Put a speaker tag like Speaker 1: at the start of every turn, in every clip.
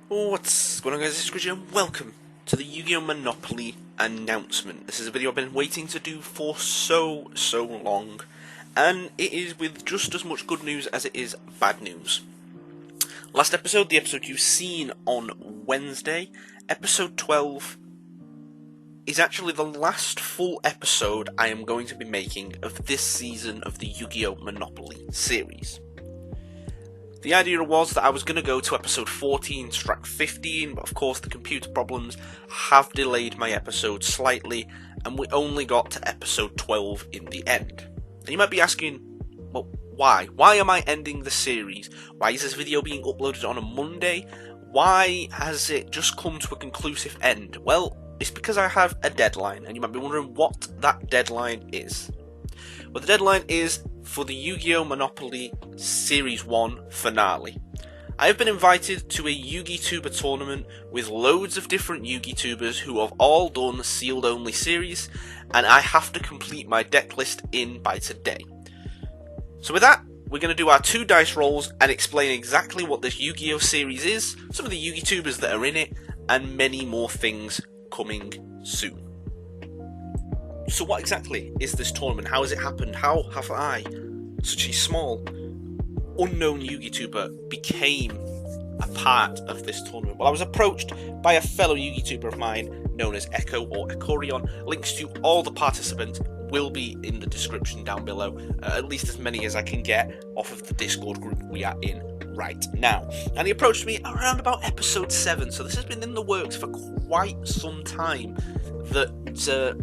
Speaker 1: What's going on, guys? It's Christian and welcome to the Yu-Gi-Oh! Monopoly announcement. This is a video I've been waiting to do for so long, and it is with just as much good news as it is bad news. Last episode, the episode you've seen on Wednesday, episode 12, is actually the last full episode I am going to be making of this season of the Yu-Gi-Oh! Monopoly series. The idea was that I was going to go to episode 14 to track 15, but of course the computer problems have delayed my episode slightly, and we only got to episode 12 in the end. And you might be asking, well, why? Why am I ending the series? Why is this video being uploaded on a Monday? Why has it just come to a conclusive end? Well, it's because I have a deadline, and you might be wondering what that deadline is. Well, the deadline is for the Yu-Gi-Oh! Monopoly Series 1 finale. I have been invited to a Yu-Gi-Tuber tournament with loads of different Yu-Gi-Tubers who have all done sealed only series, and I have to complete my deck list in by today. So with that, we're going to do our 2 dice rolls and explain exactly what this Yu-Gi-Oh! Series is, some of the Yu-Gi-Tubers that are in it, and many more things coming soon. So what exactly is this tournament? How has it happened? How have I, such a small, unknown Yu-Gi-Tuber, became a part of this tournament? Well, I was approached by a fellow Yu-Gi-Tuber of mine known as Echo or Ekorion. Links to all the participants will be in the description down below, at least as many as I can get off of the Discord group we are in right now. And he approached me around about episode 7, so this has been in the works for quite some time, that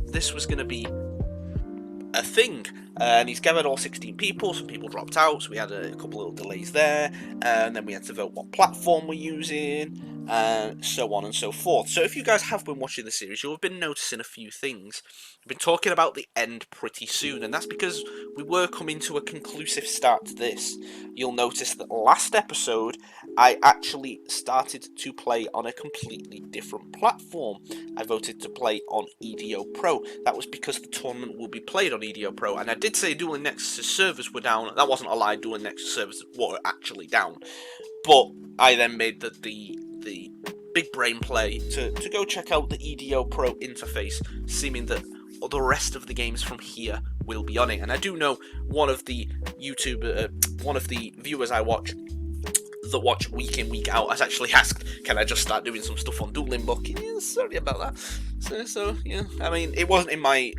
Speaker 1: this was going to be a thing. And he's gathered all 16 people, some people dropped out, so we had a couple little delays there, and then we had to vote what platform we're using, and so on and so forth. So if you guys have been watching the series, you'll have been noticing a few things. We've been talking about the end pretty soon, and that's because we were coming to a conclusive start to this. You'll notice that last episode, I actually started to play on a completely different platform. I voted to play on EDO Pro. That was because the tournament will be played on EDO Pro, and I did say Dueling Nexus servers were down. That wasn't a lie, Dueling Nexus servers were actually down. But I then made the big brain play to go check out the EDO Pro interface, seeming that the rest of the games from here will be on it. And I do know one of the one of the viewers I watch that watch week in week out has actually asked, can I just start doing some stuff on Dueling Book? Yeah, sorry about that. So yeah, I mean, it wasn't in my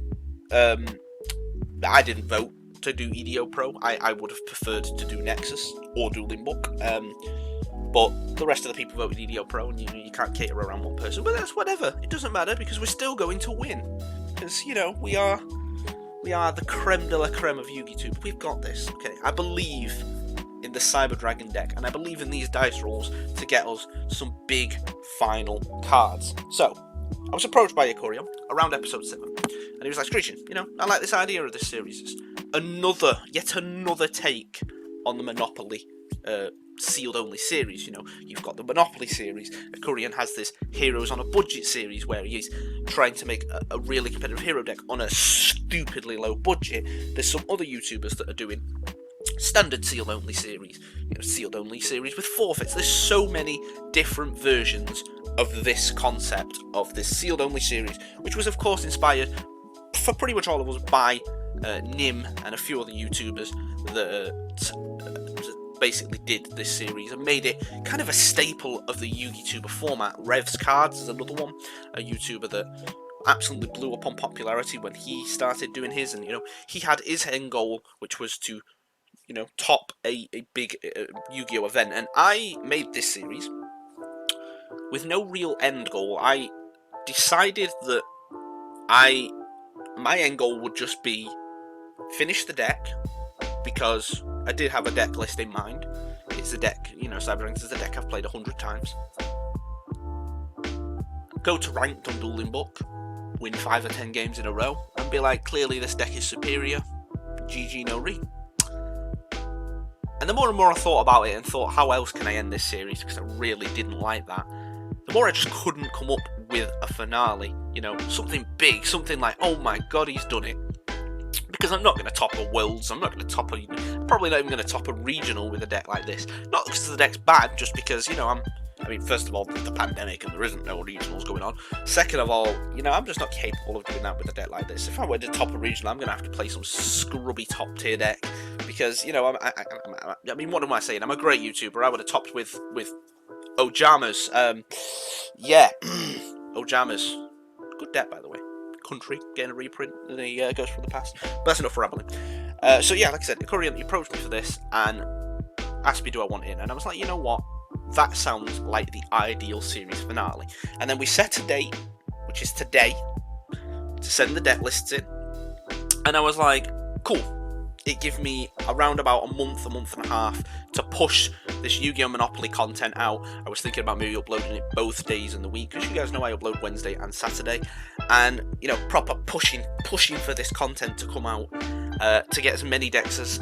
Speaker 1: I didn't vote to do EDO Pro. I would have preferred to do Nexus or Dueling Book, but the rest of the people voted EDO Pro, and you can't cater around one person. But that's whatever. It doesn't matter, because we're still going to win. Because, you know, we are the creme de la creme of Yu-Gi-Oh! We've got this. Okay, I believe in the Cyber Dragon deck, and I believe in these dice rolls to get us some big final cards. So, I was approached by Ekorion around episode 7, and he was like, Screeching, you know, I like this idea of this series. It's yet another take on the Monopoly sealed only series. You know, you've got the Monopoly series. Ekorion has this Heroes on a Budget series where he's trying to make a really competitive hero deck on a stupidly low budget. There's some other YouTubers that are doing standard sealed only series, you know, sealed only series with forfeits. There's so many different versions of this concept of this sealed only series, which was of course inspired for pretty much all of us by Nim and a few other YouTubers that basically did this series and made it kind of a staple of the Yu-Gi-Tuber format. Revs Cards is another one, a YouTuber that absolutely blew up on popularity when he started doing his, and you know, he had his end goal, which was to, you know, top a big Yu-Gi-Oh! Event, and I made this series with no real end goal. I decided that my end goal would just be finish the deck, because I did have a deck list in mind. It's a deck, you know, Cyber Ranked is a deck I've played 100 times. Go to Ranked on Dueling Book, win 5 or 10 games in a row, and be like, clearly this deck is superior, GG no re. And the more and more I thought about it and thought, how else can I end this series, because I really didn't like that, the more I just couldn't come up with a finale, you know, something big, something like, oh my god, he's done it. Because I'm not going to top a Worlds, I'm probably not even going to top a Regional with a deck like this. Not because the deck's bad, just because, you know, I mean, first of all, the pandemic and there isn't no regionals going on. Second of all, you know, I'm just not capable of doing that with a deck like this. If I were to top a regional, I'm going to have to play some scrubby top tier deck because, you know, I mean, what am I saying? I'm a great YouTuber. I would have topped with Ojamas. Yeah, Ojamas. Good deck, by the way. Country getting a reprint and he goes from the past. But that's enough for rambling. So yeah, like I said, Nicorian approached me for this and asked me, do I want in? And I was like, you know what? That sounds like the ideal series finale. And then we set a date, which is today, to send the deck lists in. And I was like, cool. It gave me around about a month and a half to push this Yu-Gi-Oh! Monopoly content out. I was thinking about maybe uploading it both days in the week, because you guys know I upload Wednesday and Saturday. And, you know, proper pushing for this content to come out, to get as many decks as,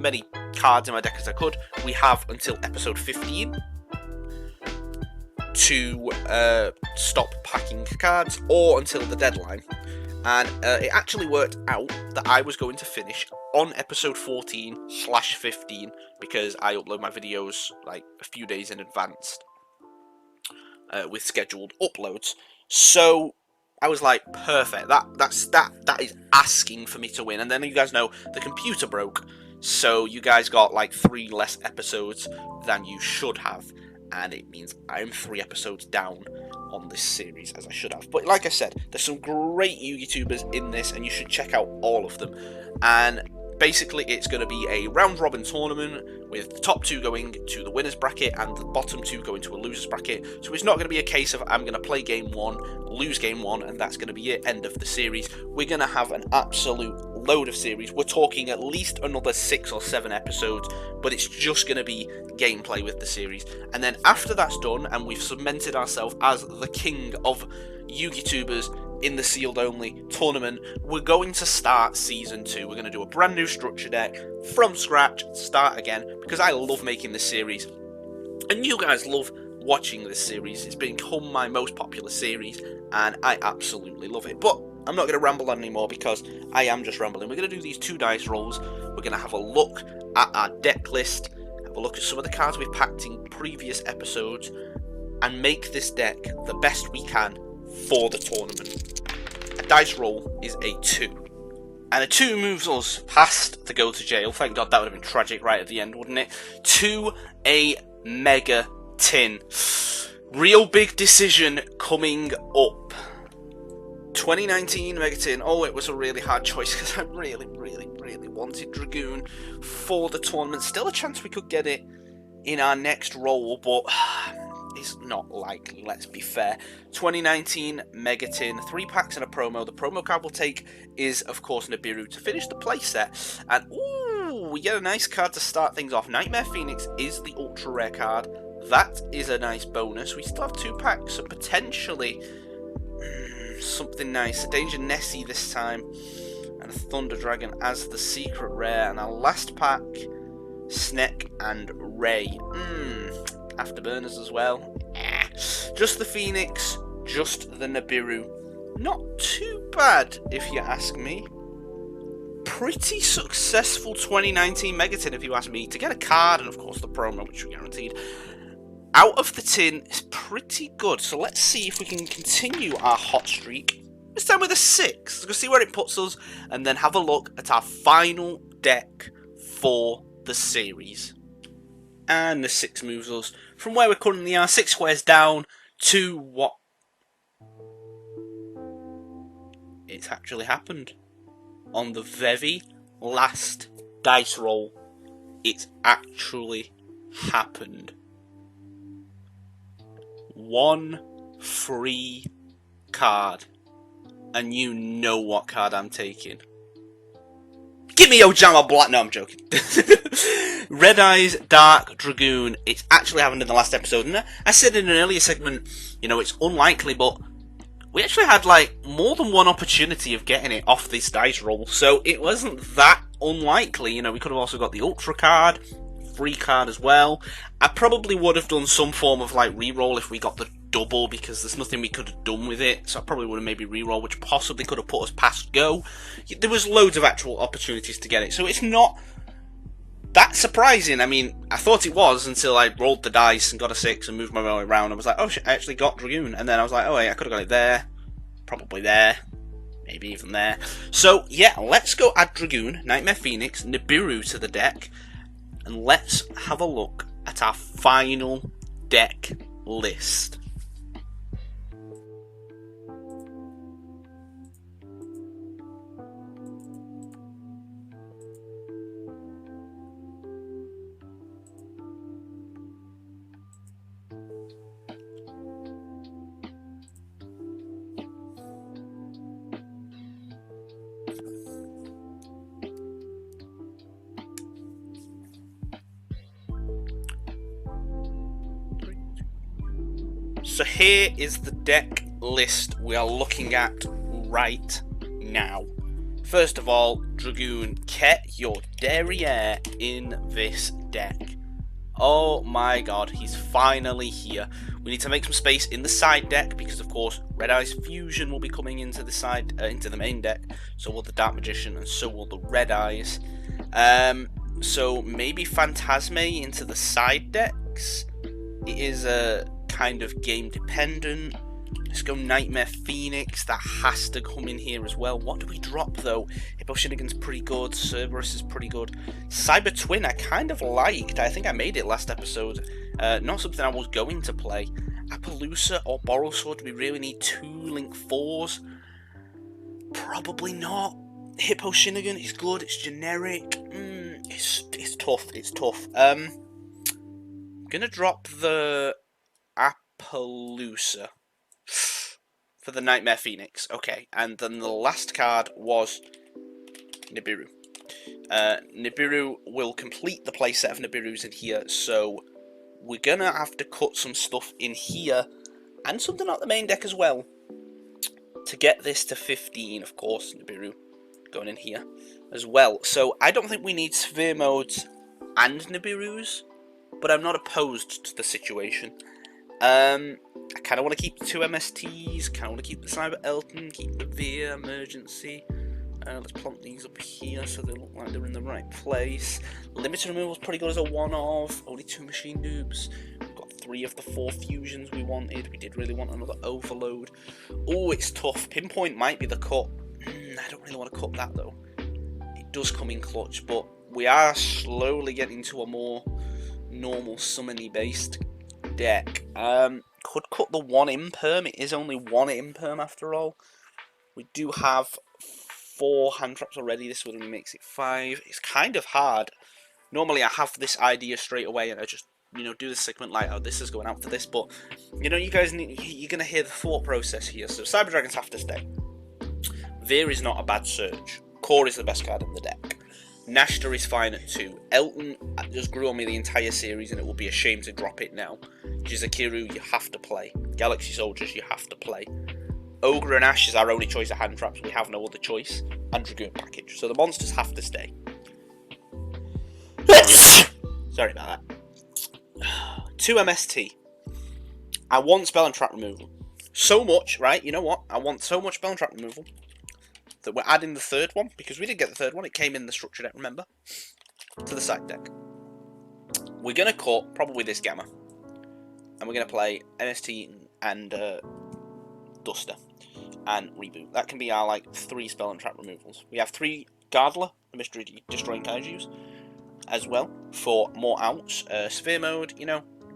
Speaker 1: many cards in my deck as I could. We have until episode 15 to stop packing cards, or until the deadline. And it actually worked out that I was going to finish on episode 14/15 because I upload my videos like a few days in advance with scheduled uploads. So I was like, perfect. That is asking for me to win. And then you guys know the computer broke, so you guys got like 3 less episodes than you should have, and it means I'm 3 episodes down on this series, as I should have. But like I said, there's some great YouTubers in this, and you should check out all of them. And basically, it's going to be a round-robin tournament with the top 2 going to the winner's bracket and the bottom 2 going to a loser's bracket. So it's not going to be a case of I'm going to play game 1, lose game 1, and that's going to be it, end of the series. We're going to have an absolute load of series. We're talking at least another 6 or 7 episodes, but it's just going to be gameplay with the series. And then after that's done, and we've cemented ourselves as the king of YouTubers in the sealed only tournament, we're going to start season 2. We're going to do a brand new structure deck from scratch, start again, because I love making this series, and you guys love watching this series. It's become my most popular series, and I absolutely love it. But I'm not going to ramble on anymore, because I am just rambling. We're going to do these 2 dice rolls. We're going to have a look at our deck list, have a look at some of the cards we've packed in previous episodes, and make this deck the best we can for the tournament. A dice roll is a 2. And a 2 moves us past the go to jail. Thank God, that would have been tragic right at the end, wouldn't it? To a Mega Tin. Real big decision coming up. 2019 Mega Tin. Oh, it was a really hard choice because I really wanted Dragoon for the tournament. Still a chance we could get it in our next roll, but it's not likely, let's be fair. 2019 Mega Tin, 3 packs and a promo. The promo card we'll take is, of course, Nibiru to finish the playset. And, ooh, we get a nice card to start things off. Nightmare Phoenix is the ultra rare card. That is a nice bonus. We still have 2 packs, so potentially something nice. A Danger Nessie this time, and a Thunder Dragon as the secret rare. And our last pack, Sneck and Ray. Afterburners as well. Just the Phoenix, just the Nibiru. Not too bad, if you ask me. Pretty successful 2019 Mega Tin, if you ask me. To get a card, and of course the promo, which we guaranteed, out of the tin is pretty good. So let's see if we can continue our hot streak. This time with a 6. Let's see where it puts us, and then have a look at our final deck for the series. And the 6 moves us from where we currently are, 6 squares down, to what? It's actually happened. On the very last dice roll, it's actually happened. 1 free card. And you know what card I'm taking. Give me Ojama Black. No, I'm joking. Red Eyes Dark Dragoon. It's actually happened in the last episode. And I said in an earlier segment, you know, it's unlikely, but we actually had like more than one opportunity of getting it off this dice roll. So it wasn't that unlikely. You know, we could have also got the Ultra card, free card as well. I probably would have done some form of like reroll if we got the double, because there's nothing we could have done with it. So I probably would have maybe reroll, which possibly could have put us past go. There was loads of actual opportunities to get it. So it's not That's surprising. I mean, I thought it was until I rolled the dice and got a 6 and moved my way around. I was like, oh shit, I actually got Dragoon. And then I was like, oh wait, I could have got it there. Probably there. Maybe even there. So, yeah, let's go add Dragoon, Nightmare Phoenix, Nibiru to the deck. And let's have a look at our final deck list. So here is the deck list we are looking at right now. First of all, Dragoon, get your derriere in this deck. Oh my god, he's finally here. We need to make some space in the side deck because, of course, Red Eyes Fusion will be coming into the side, into the main deck. So will the Dark Magician, and so will the Red Eyes. So maybe Phantasme into the side decks. It is a kind of game dependent. Let's go Nightmare Phoenix. That has to come in here as well. What do we drop though? Hippo Shinnigan's pretty good. Cerberus is pretty good. Cyber Twin I kind of liked. I think I made it last episode. Not something I was going to play. Appaloosa or Borrelsword. Do we really need 2 Link 4s? Probably not. Hippo Shinnigan is good. It's generic. It's tough. It's tough. I'm gonna drop the Appaloosa for the Nightmare Phoenix. Okay, and then the last card was Nibiru. Nibiru will complete the playset of Nibirus in here, so we're gonna have to cut some stuff in here and something out the main deck as well to get this to 15. Of course, Nibiru going in here as well. So I don't think we need Sphere Modes and Nibirus, but I'm not opposed to the situation. I kind of want to keep the 2 MSTs, kind of want to keep the Cyber Elton, keep the Veer Emergency. Let's plump these up here so they look like they're in the right place. Limited removal is pretty good as a one-off. Only 2 machine dupes. We've got 3 of the 4 fusions we wanted. We did really want another overload. Oh, it's tough. Pinpoint might be the cut. I don't really want to cut that though. It does come in clutch, but we are slowly getting to a more normal summony based deck. Could cut the 1 imperm. It is only 1 imperm after all. We do have 4 hand traps already. This one makes it 5. It's kind of hard. Normally I have this idea straight away and I just, do the segment like, oh, this is going out for this, but you guys you're gonna hear the thought process here. So Cyber Dragons have to stay. Veer is not a bad search. Core is the best card in the deck. Nashta is fine at 2. Elton just grew on me the entire series and it would be a shame to drop it now. Jizakiru, you have to play. Galaxy Soldiers, you have to play. Ogre and Ash is our only choice of hand traps. We have no other choice. And Dragoon package. So the monsters have to stay. Sorry about that. 2 MST. I want spell and trap removal. So much, right? You know what? I want so much spell and trap removal that we're adding the 3rd one, because we didn't get the 3rd one, it came in the structure deck, remember? To the side deck. We're going to cut probably this Gamma. And we're going to play MST and Duster. And Reboot. That can be our 3 spell and trap removals. We have 3 Gardler, the Mystery Destroying Kaijus, as well, for more outs. Sphere Mode,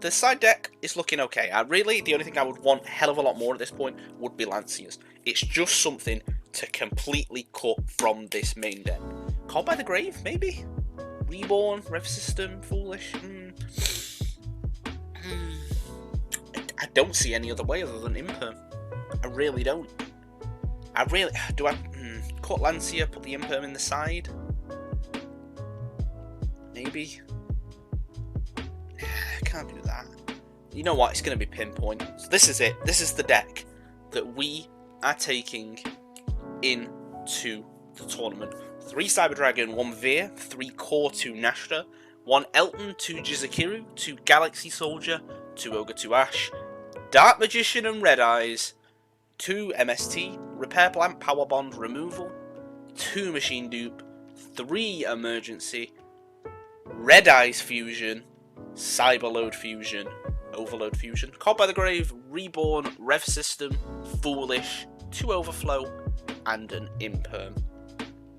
Speaker 1: the side deck is looking okay. The only thing I would want a hell of a lot more at this point would be Lanciers. It's just something to completely cut from this main deck. Called by the Grave, maybe? Reborn, Rev System, Foolish. I don't see any other way other than Imperm. I really don't. Do I cut Lancier, put the Imperm in the side? Maybe. I can't do that. You know what? It's going to be Pinpoint. So this is it. This is the deck that we are taking into the tournament. 3 Cyber Dragon, 1 Veer, 3 Core, 2 Nashta, 1 Elton, 2 Jizakiru, 2 Galaxy Soldier, 2 Ogre, 2 Ash, Dark Magician and Red Eyes, 2 MST, Repair Plant, Power Bond, Removal, 2 Machine Dupe, 3 Emergency, Red Eyes Fusion, Cyberload Fusion, Overload Fusion, Caught by the Grave, Reborn, Rev System, Foolish, 2 Overflow, and an Imperm.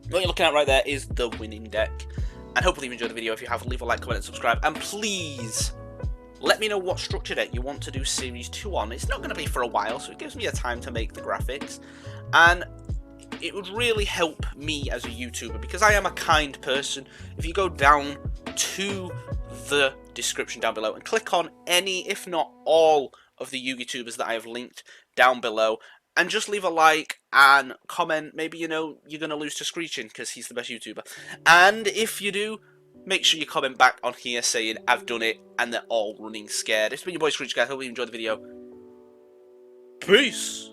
Speaker 1: What you're looking at right there is the winning deck. And hopefully you enjoyed the video. If you have, leave a like, comment, and subscribe. And please, let me know what structure deck you want to do Series 2 on. It's not going to be for a while, so it gives me a time to make the graphics. And it would really help me as a YouTuber, because I am a kind person. If you go down to the description down below and click on any, if not all, of the YouTubers that I have linked down below, and just leave a like and comment. Maybe, you know, you're going to lose to Screechin because he's the best YouTuber. And if you do, make sure you comment back on here saying I've done it and they're all running scared. It's been your boy Screech, guys. Hope you enjoyed the video. Peace!